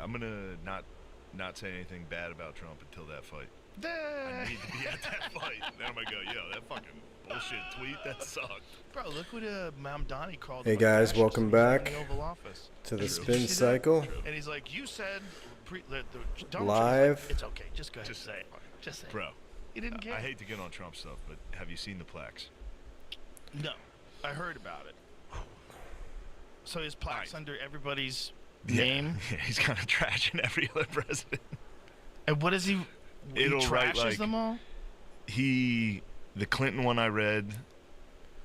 I'm gonna not say anything bad about Trump until that fight. I need to be at that fight. Then I'm gonna go, yo, that fucking bullshit tweet, that sucked. Bro, look what Mamdani called. Hey guys, welcome back to the SpinCycle. And he's like, you said live. Like, it's okay, just go ahead and say it. Just say it. Bro, he didn't get I hate to get on Trump stuff, but have you seen the plaques? No, I heard about it. So his plaques under everybody's name? Yeah, he's kind of trashing every other president. And what is he? It'll he trashes write, like, them all? The Clinton one I read,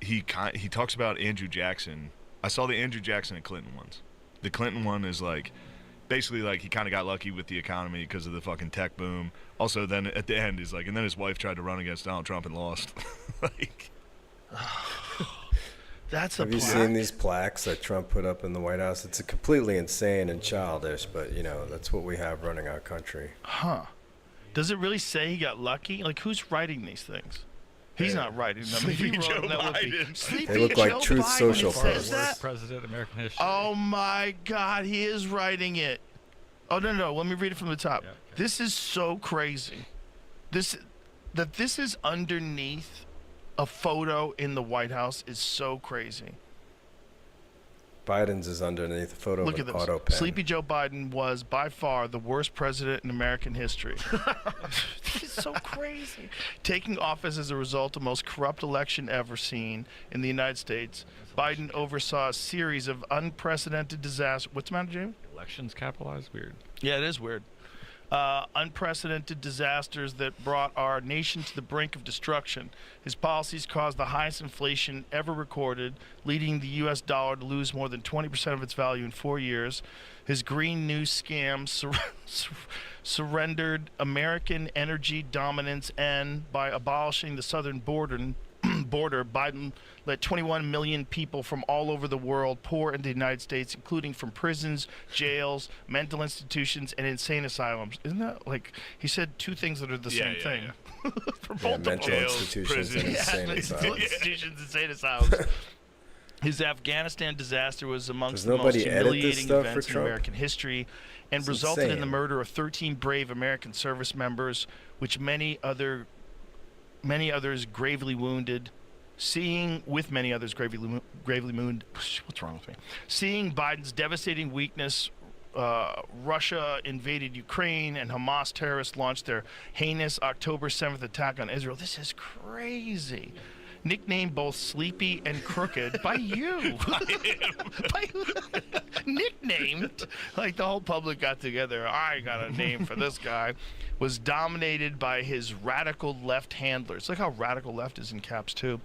he talks about Andrew Jackson. I saw the Andrew Jackson and Clinton ones. The Clinton one is like, basically like he kind of got lucky with the economy because of the fucking tech boom. Also, then at the end, he's like, and then his wife tried to run against Donald Trump and lost. Like, that's a Have you plaque? seen these plaques that Trump put up in the White House? It's completely insane and childish, but you know, that's what we have running our country. Huh. Does it really say he got lucky? Like, who's writing these things? He's not writing them. Sleepy He wrote Joe them, that would be Biden. Sleepy They look like Joe Truth Biden. Social It says posts. that? President of American history. Oh my God, he is writing it. Oh no, let me read it from the top. Yeah, okay. This is so crazy. This is underneath a photo in the White House is so crazy. Biden's is underneath a photo Look of at an this. auto pen. Sleepy Joe Biden was by far the worst president in American history. It's so crazy. Taking office as a result of the most corrupt election ever seen in the United States, Biden oversaw a series of unprecedented disasters. What's the matter, Jamie? Elections capitalized? Weird. Yeah, it is weird. Unprecedented disasters that brought our nation to the brink of destruction. His policies caused the highest inflation ever recorded, leading the U.S. dollar to lose more than 20% of its value in 4 years. His Green New scam surrendered American energy dominance, and by abolishing the southern border, Biden let 21 million people from all over the world pour into the United States, including from prisons, jails, mental institutions, and insane asylums. Isn't that like he said two things that are the same thing? Yeah. For Yeah, both of mental them. institutions and prisons. insane Mental asylums. institutions, insane asylums. His Afghanistan disaster was amongst Does the most nobody edit this humiliating stuff for events in Trump? American history, and It's resulted in the insane. murder of 13 brave American service members, which many others gravely wounded. Seeing many others gravely wounded. What's wrong with me? Seeing Biden's devastating weakness. Russia invaded Ukraine, and Hamas terrorists launched their heinous October 7th attack on Israel. This is crazy. Nicknamed both Sleepy and Crooked by you. By nicknamed. Like the whole public got together. I got a name for this guy. Was dominated by his radical left handlers. Look how radical left is in caps too.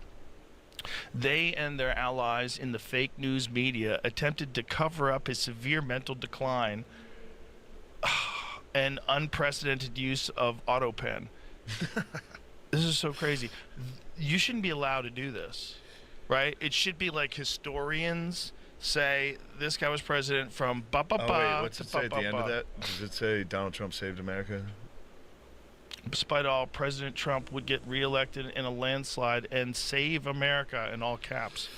They and their allies in the fake news media attempted to cover up his severe mental decline and unprecedented use of auto pen. This is so crazy. You shouldn't be allowed to do this, right? It should be like historians say this guy was president from ba ba ba. Oh, wait, what's it say at the end of that? Does it say Donald Trump saved America? Despite all, President Trump would get reelected in a landslide and save America in all caps.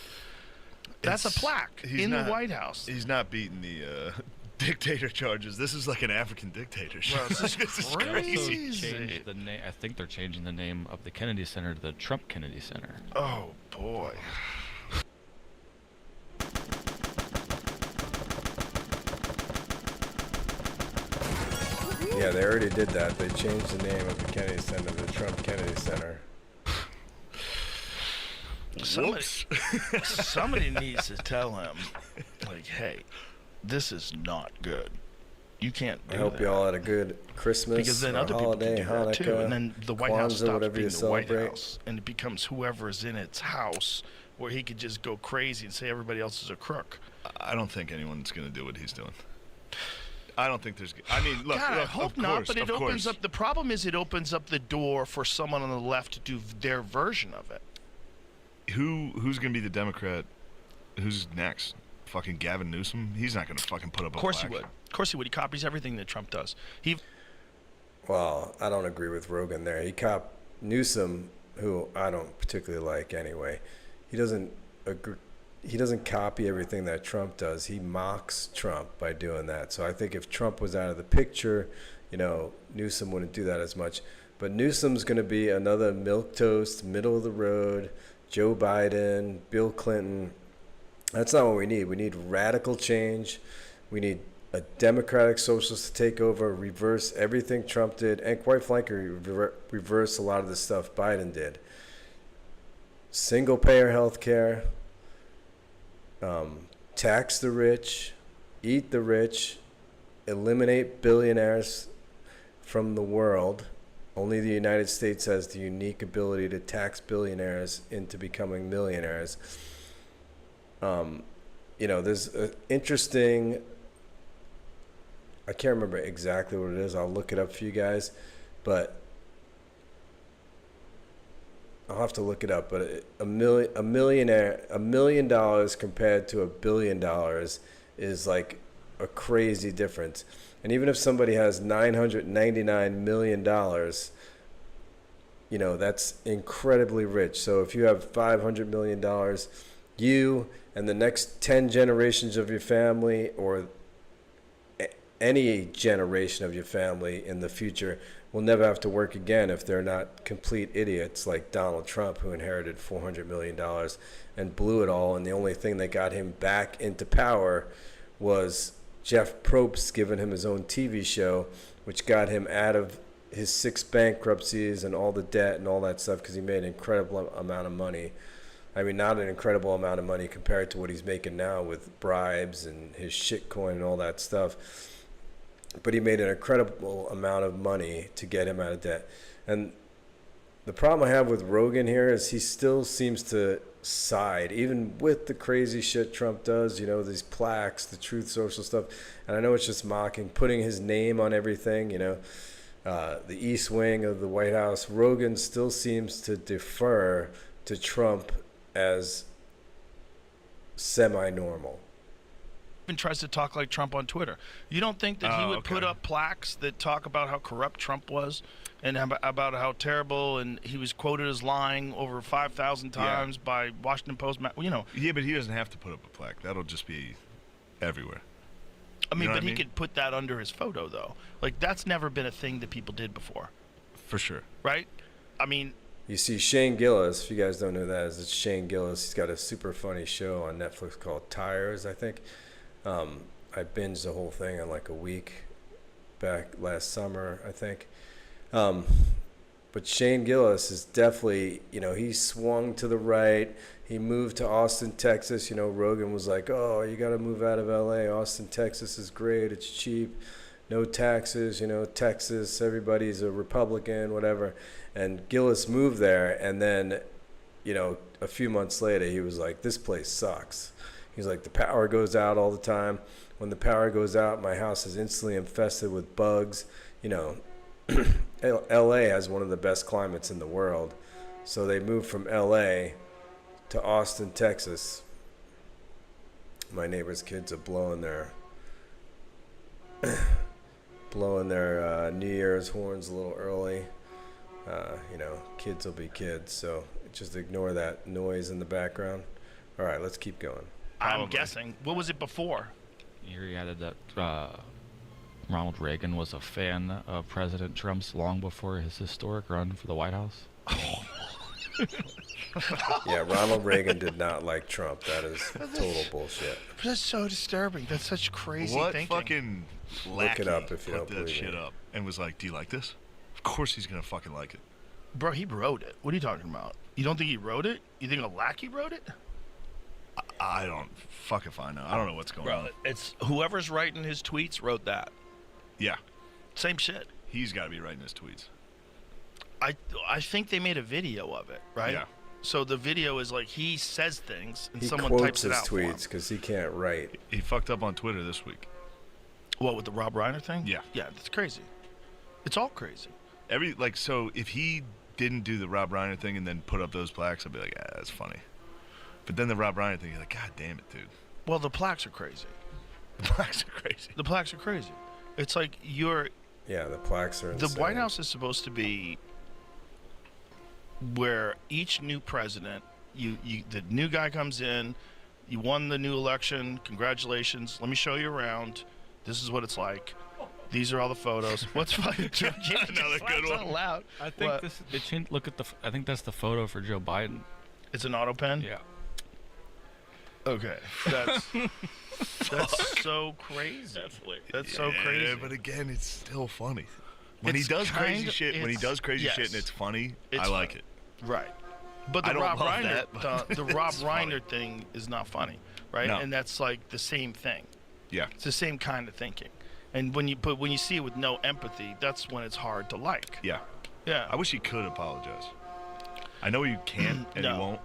That's a plaque in the White House. He's not beating the dictator charges. This is like an African dictatorship. Bro, this is crazy. Changed the name. I think they're changing the name of the Kennedy Center to the Trump Kennedy Center. Oh, boy. Yeah, they already did that. They changed the name of the Kennedy Center to the Trump Kennedy Center. Somebody needs to tell him, like, hey, this is not good. You can't do I hope that. y'all had a good Christmas Because then or other holiday, people can do that too, Hanukkah, and then the White House Kwanzaa, stops whatever being you the White celebrate. House, and it becomes whoever's in its house, where he could just go crazy and say everybody else is a crook. I don't think anyone's going to do what he's doing. I don't think there's. I mean, look. God, I look, hope of not. course, But it of opens course. up. The problem is, it opens up the door for someone on the left to do their version of it. Who's going to be the Democrat? Who's next? Fucking Gavin Newsom? He's not going to fucking put up a Of course he plaque. would. Of course he would. He copies everything that Trump does. Well, I don't agree with Rogan there. He copped Newsom, who I don't particularly like anyway. He doesn't agree. he doesn't copy everything that Trump does. He mocks Trump by doing that. So I think if Trump was out of the picture, Newsom wouldn't do that as much. But Newsom's going to be another milquetoast, middle of the road, Joe Biden, Bill Clinton. That's not what we need. We need radical change. We need a democratic socialist to take over, reverse everything Trump did, and quite frankly, reverse a lot of the stuff Biden did. Single-payer health care, tax the rich, eat the rich, eliminate billionaires from the world. Only the United States has the unique ability to tax billionaires into becoming millionaires. There's an interesting, I can't remember exactly what it is. I'll look it up for you guys, but I'll have to look it up. But $1 million compared to $1 billion is like a crazy difference. And even if somebody has $999 million, that's incredibly rich. So if you have $500 million, you and the next 10 generations of your family, or any generation of your family in the future, will never have to work again if they're not complete idiots like Donald Trump, who inherited $400 million and blew it all. And the only thing that got him back into power was Jeff Probst giving him his own TV show, which got him out of his 6 bankruptcies and all the debt and all that stuff, because he made an incredible amount of money. I mean, not an incredible amount of money compared to what he's making now with bribes and his shitcoin and all that stuff. But he made an incredible amount of money to get him out of debt. And the problem I have with Rogan here is he still seems to side, even with the crazy shit Trump does, these plaques, the Truth Social stuff. And I know it's just mocking, putting his name on everything, the East Wing of the White House. Rogan still seems to defer to Trump as semi-normal. Even tries to talk like Trump on Twitter. You don't think that he would put up plaques that talk about how corrupt Trump was and about how terrible, and he was quoted as lying over 5,000 times by Washington Post? Yeah, but he doesn't have to put up a plaque. That'll just be everywhere. I mean, he could put that under his photo, though. Like, that's never been a thing that people did before. For sure. Right? I mean, you see Shane Gillis, if you guys don't know who that is, it's Shane Gillis. He's got a super funny show on Netflix called Tires, I think. I binged the whole thing in like a week back last summer, I think. But Shane Gillis is definitely, he swung to the right. He moved to Austin, Texas. Rogan was like, oh, you got to move out of L.A. Austin, Texas is great. It's cheap. No taxes, Texas, everybody's a Republican, whatever. And Gillis moved there. And then, a few months later, he was like, this place sucks. He's like, the power goes out all the time. When the power goes out, my house is instantly infested with bugs. LA has one of the best climates in the world. So they moved from LA to Austin, Texas. My neighbor's kids are blowing their New Year's horns a little early. Kids will be kids, so just ignore that noise in the background. All right, let's keep going. I'm guessing. What was it before? Here he added that Ronald Reagan was a fan of President Trump's long before his historic run for the White House. Yeah, Ronald Reagan did not like Trump. That is total bullshit. That's so disturbing. That's such crazy thinking. What fucking look it up if you don't put that believe shit me. up and was like, do you like this? Of course he's going to fucking like it. Bro, he wrote it. What are you talking about? You don't think he wrote it? You think a lackey wrote it? I don't fuck if I know. I don't know what's going on. It's whoever's writing his tweets wrote that. Yeah. Same shit. He's got to be writing his tweets. I think they made a video of it, right? Yeah. So the video is like he says things and He someone quotes types it his out for him. tweets because he can't write. He fucked up on Twitter this week. What, with the Rob Reiner thing? Yeah. Yeah, that's crazy. It's all crazy. So if he didn't do the Rob Reiner thing and then put up those plaques, I'd be like, that's funny. But then the Rob Reiner thing, you're like, God damn it, dude. Well, the plaques are crazy. The plaques are crazy. The plaques are crazy. It's like Yeah, the plaques are insane. The White House is supposed to be where each new president, the new guy comes in, You won the new election. Congratulations. Let me show you around. This is what it's like. These are all the photos. What's funny? Another good one. Loud. I think look at I think that's the photo for Joe Biden. It's an auto pen. Yeah. Okay. That's so crazy. That's so crazy. Yeah, but again, it's still funny. When he It's does crazy kind- shit, yes. and it's funny, It's I like funny. it. Right. But I the don't Rob love Reiner, that, but the Rob it's funny. Reiner thing is not funny, right? No. And that's like the same thing. Yeah. It's the same kind of thinking. And when you see it with no empathy, that's when it's hard to like. Yeah. Yeah. I wish he could apologize. I know you can't, and No. he won't.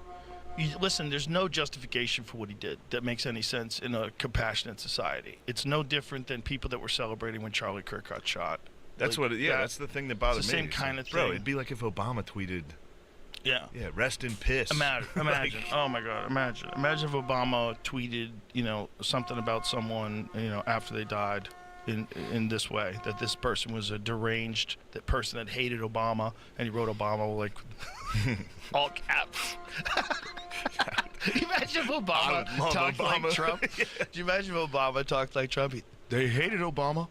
Listen, there's no justification for what he did that makes any sense in a compassionate society. It's no different than people that were celebrating when Charlie Kirk got shot. That's Like, what. That's the thing that bothered the me. same It's kind like, of bro, thing. it'd be like if Obama tweeted, Yeah. "Yeah, rest in piss." Imagine. Like, Oh my God. Imagine if Obama tweeted, something about someone, after they died in this way, that this person was a deranged, that person that hated Obama, and he wrote Obama like all caps. Imagine if I Obama would love talked Obama. like Trump. Do you imagine if Obama talked like Trump? They hated Obama.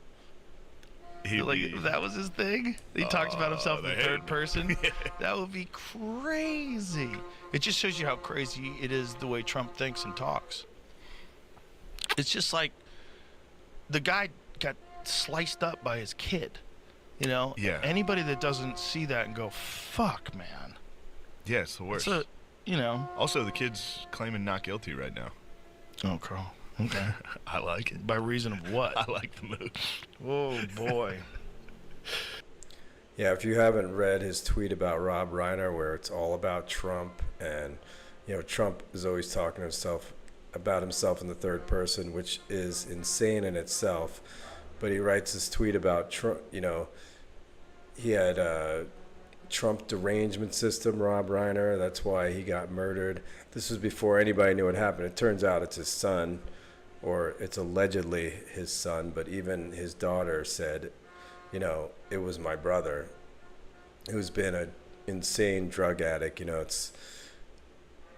he'd Like be- if that was his thing. He talks about himself in they the hated third him. person. That would be crazy. It just shows you how crazy it is the way Trump thinks and talks. It's just like the guy got sliced up by his kid. Yeah. Anybody that doesn't see that and go, "Fuck, man." yeah, it's the worst. It's Also, the kid's claiming not guilty right now. Oh, Carl. Okay. I like it. By reason of what? I like the move. Oh boy. Yeah, if you haven't read his tweet about Rob Reiner, where it's all about Trump, and Trump is always talking about himself in the third person, which is insane in itself. But he writes this tweet about Trump. He had a Trump derangement system, Rob Reiner. That's why he got murdered. This was before anybody knew what happened. It turns out it's his son, or it's allegedly his son. But even his daughter said, it was my brother, who's been an insane drug addict. It's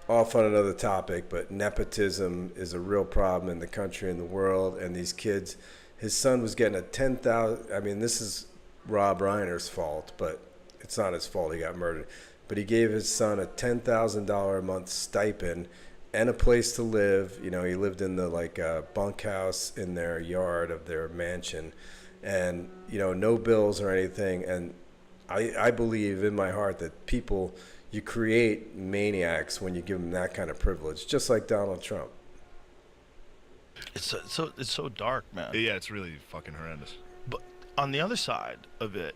off on another topic, but nepotism is a real problem in the country and the world. And these kids, his son was getting a 10,000. I mean, this is Rob Reiner's fault, but it's not his fault. He got murdered. But he gave his son a $10,000 a month stipend and a place to live. He lived in the bunkhouse in their yard of their mansion. And no bills or anything. And I believe in my heart that you create maniacs when you give them that kind of privilege, just like Donald Trump. It's so dark, man. Yeah, it's really fucking horrendous. But on the other side of it,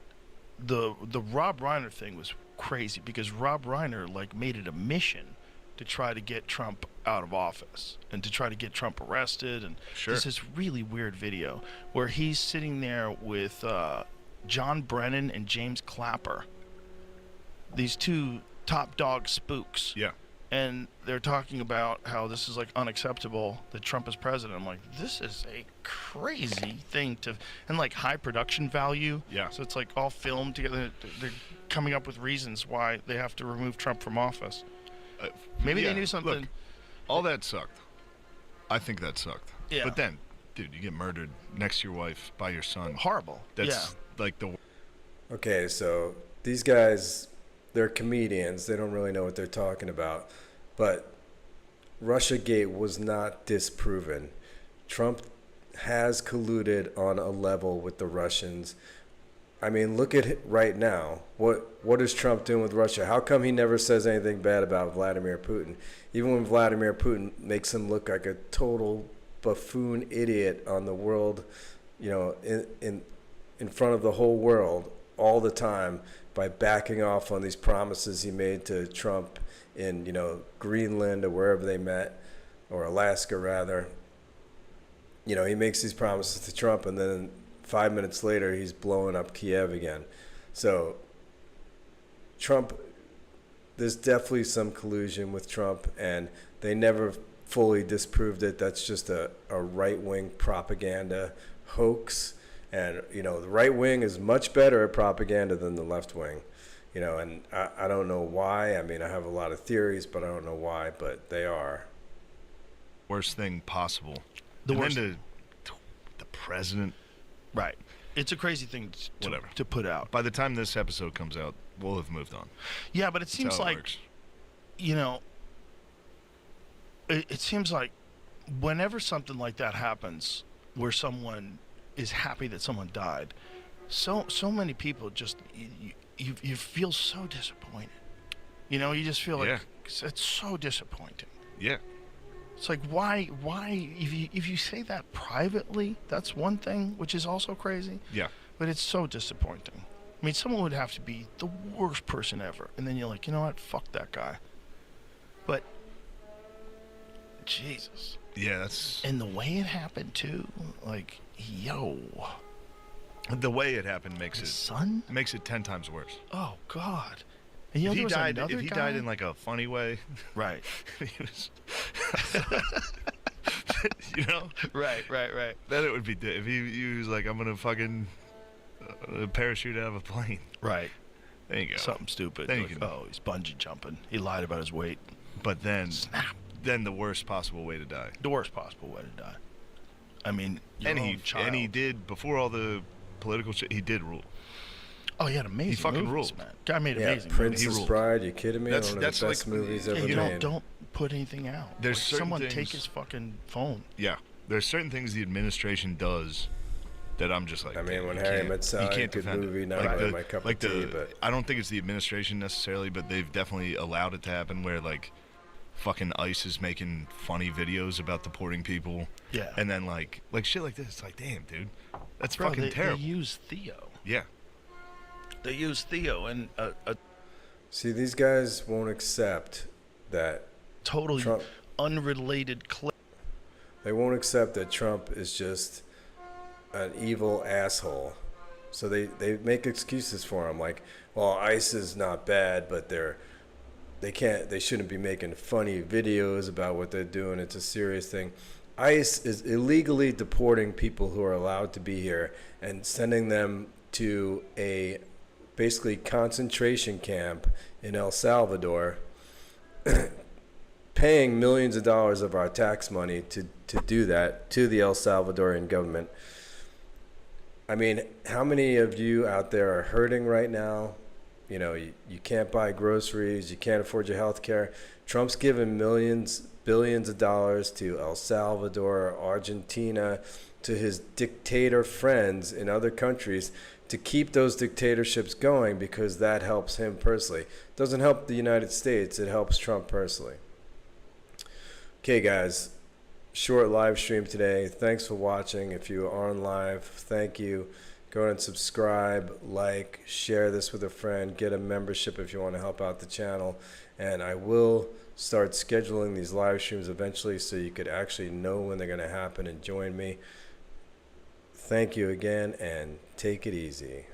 the Rob Reiner thing was crazy because Rob Reiner made it a mission to try to get Trump out of office and to try to get Trump arrested. And Sure. there's this really weird video where he's sitting there with John Brennan and James Clapper, these two top dog spooks. Yeah. And they're talking about how this is unacceptable that Trump is president. I'm like, this is a crazy thing and high production value. Yeah. So it's all filmed together. They're coming up with reasons why they have to remove Trump from office. Maybe Yeah, they knew something. Look, all that sucked. I think that sucked. Yeah. But then, dude, you get murdered next to your wife by your son. Horrible. That's the. Okay, so these guys, they're comedians. They don't really know what they're talking about. But Russiagate was not disproven. Trump has colluded on a level with the Russians. I mean, look at it right now. What is Trump doing with Russia? How come he never says anything bad about Vladimir Putin? Even when Vladimir Putin makes him look like a total buffoon idiot on the world, in front of the whole world all the time by backing off on these promises he made to Trump in, Greenland or wherever they met, or Alaska rather. He makes these promises to Trump, and then 5 minutes later, he's blowing up Kiev again. So Trump, there's definitely some collusion with Trump, and they never fully disproved it. That's just a right-wing propaganda hoax. And, the right wing is much better at propaganda than the left wing. And I don't know why. I mean, I have a lot of theories, but I don't know why, but they are. worst thing possible. The and worst. then the president. Right. It's a crazy thing to put out. By the time this episode comes out, we'll have moved on. Yeah, but it That's seems how it like, works. you know, it seems like whenever something like that happens, where someone is happy that someone died, so many people just you feel so disappointed. You know, you just feel like it's so disappointing. Yeah. It's like why if you say that privately, that's one thing, which is also crazy. Yeah. But it's so disappointing. I mean, someone would have to be the worst person ever, and then you're like, you know what, fuck that guy. But Jesus. Yeah, that's And the way it happened too, like, yo, the way it happened makes his it son. makes it 10 times worse. Oh God. And you know, If there he was died, another if he guy? died in like a funny way, Right. he was, you know, Right. then it would be if he was like, I'm gonna fucking parachute out of a plane. Right. There you go. Something stupid. Then you Like, can- oh, he's bungee jumping. He lied about his weight. But then, Snap. then the worst possible way to die. The worst possible way to die. I mean, your And own child. he did before all the political shit. He did rule. Oh, he had amazing fucking movies, ruled. man. Guy made Yeah, amazing movies. Princess ruled. Bride. You kidding me? That's- One of that's the best like- movies yeah, ever You made. don't put anything out. There's Like, certain someone things- take his fucking phone. Yeah, there's certain things the administration does that I'm just like. I mean, damn, when you Harry can't- Met Sally, you can't good defend movie, it. not really my cup of tea, but- I don't think it's the administration necessarily, but they've definitely allowed it to happen where like, fucking ICE is making funny videos about deporting people. Yeah. And then like shit like this. It's like, damn, dude, that's Bro, fucking terrible. They use Theo. Yeah. They use Theo and a See, these guys won't accept that. totally Trump- unrelated clip. They won't accept that Trump is just an evil asshole. So they make excuses for him, like, well, ICE is not bad, but they shouldn't be making funny videos about what they're doing. It's a serious thing. ICE is illegally deporting people who are allowed to be here and sending them to a basically concentration camp in El Salvador, paying millions of dollars of our tax money to do that to the El Salvadorian government. I mean, how many of you out there are hurting right now? You know, you can't buy groceries, you can't afford your health care. Trump's giving billions of dollars to El Salvador, Argentina, to his dictator friends in other countries to keep those dictatorships going because that helps him personally. It doesn't help the United States, it helps Trump personally. Okay, guys, short live stream today. Thanks for watching. If you are on live, thank you. Go ahead and subscribe, like, share this with a friend, get a membership if you want to help out the channel. And I will start scheduling these live streams eventually so you could actually know when they're going to happen and join me. Thank you again, and take it easy.